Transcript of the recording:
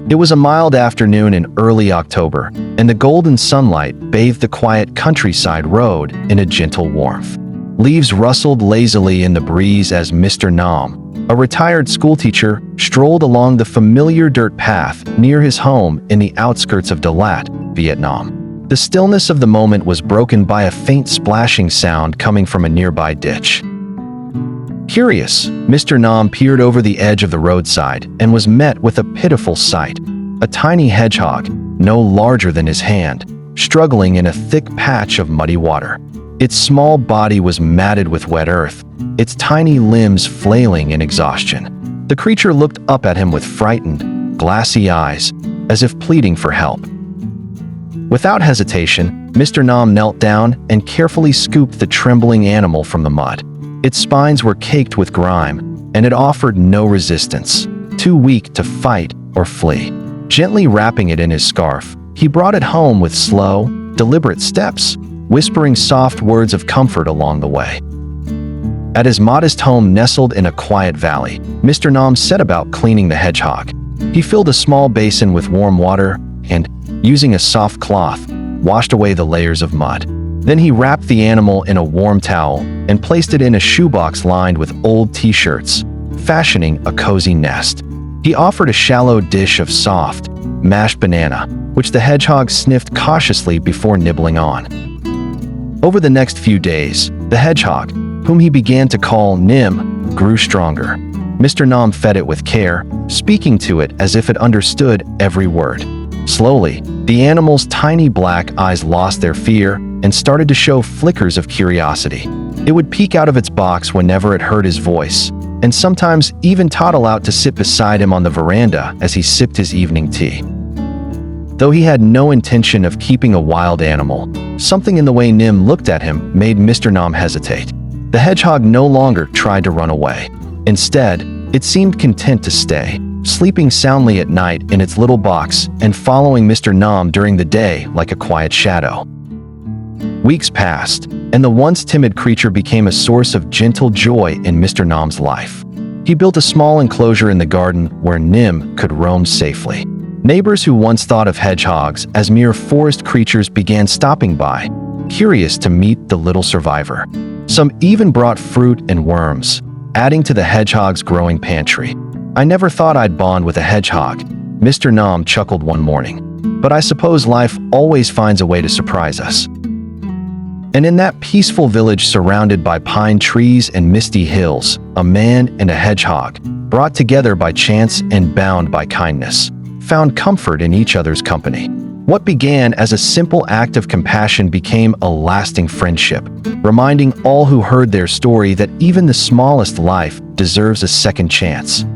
It was a mild afternoon in early October, and the golden sunlight bathed the quiet countryside road in a gentle warmth. Leaves rustled lazily in the breeze as Mr. Nam, a retired schoolteacher, strolled along the familiar dirt path near his home in the outskirts of Đà Lạt, Vietnam. The stillness of the moment was broken by a faint splashing sound coming from a nearby ditch. Curious, Mr. Nam peered over the edge of the roadside and was met with a pitiful sight. A tiny hedgehog, no larger than his hand, struggling in a thick patch of muddy water. Its small body was matted with wet earth, its tiny limbs flailing in exhaustion. The creature looked up at him with frightened, glassy eyes, as if pleading for help. Without hesitation, Mr. Nam knelt down and carefully scooped the trembling animal from the mud. Its spines were caked with grime, and it offered no resistance, too weak to fight or flee. Gently wrapping it in his scarf, he brought it home with slow, deliberate steps, whispering soft words of comfort along the way. At his modest home nestled in a quiet valley, Mr. Nam set about cleaning the hedgehog. He filled a small basin with warm water and, using a soft cloth, washed away the layers of mud. Then he wrapped the animal in a warm towel and placed it in a shoebox lined with old t-shirts, fashioning a cozy nest. He offered a shallow dish of soft, mashed banana, which the hedgehog sniffed cautiously before nibbling on. Over the next few days, the hedgehog, whom he began to call Nim, grew stronger. Mr. Nam fed it with care, speaking to it as if it understood every word. Slowly, the animal's tiny black eyes lost their fear and started to show flickers of curiosity. It would peek out of its box whenever it heard his voice, and sometimes even toddle out to sit beside him on the veranda as he sipped his evening tea. Though he had no intention of keeping a wild animal, something in the way Nim looked at him made Mr. Nam hesitate. The hedgehog no longer tried to run away. Instead, it seemed content to stay, sleeping soundly at night in its little box and following Mr. Nam during the day like a quiet shadow. Weeks passed, and the once timid creature became a source of gentle joy in Mr. Nam's life. He built a small enclosure in the garden where Nim could roam safely. Neighbors who once thought of hedgehogs as mere forest creatures began stopping by, curious to meet the little survivor. Some even brought fruit and worms, adding to the hedgehog's growing pantry. "I never thought I'd bond with a hedgehog," Mr. Nam chuckled one morning. "But I suppose life always finds a way to surprise us." And in that peaceful village surrounded by pine trees and misty hills, a man and a hedgehog, brought together by chance and bound by kindness, found comfort in each other's company. What began as a simple act of compassion became a lasting friendship, reminding all who heard their story that even the smallest life deserves a second chance.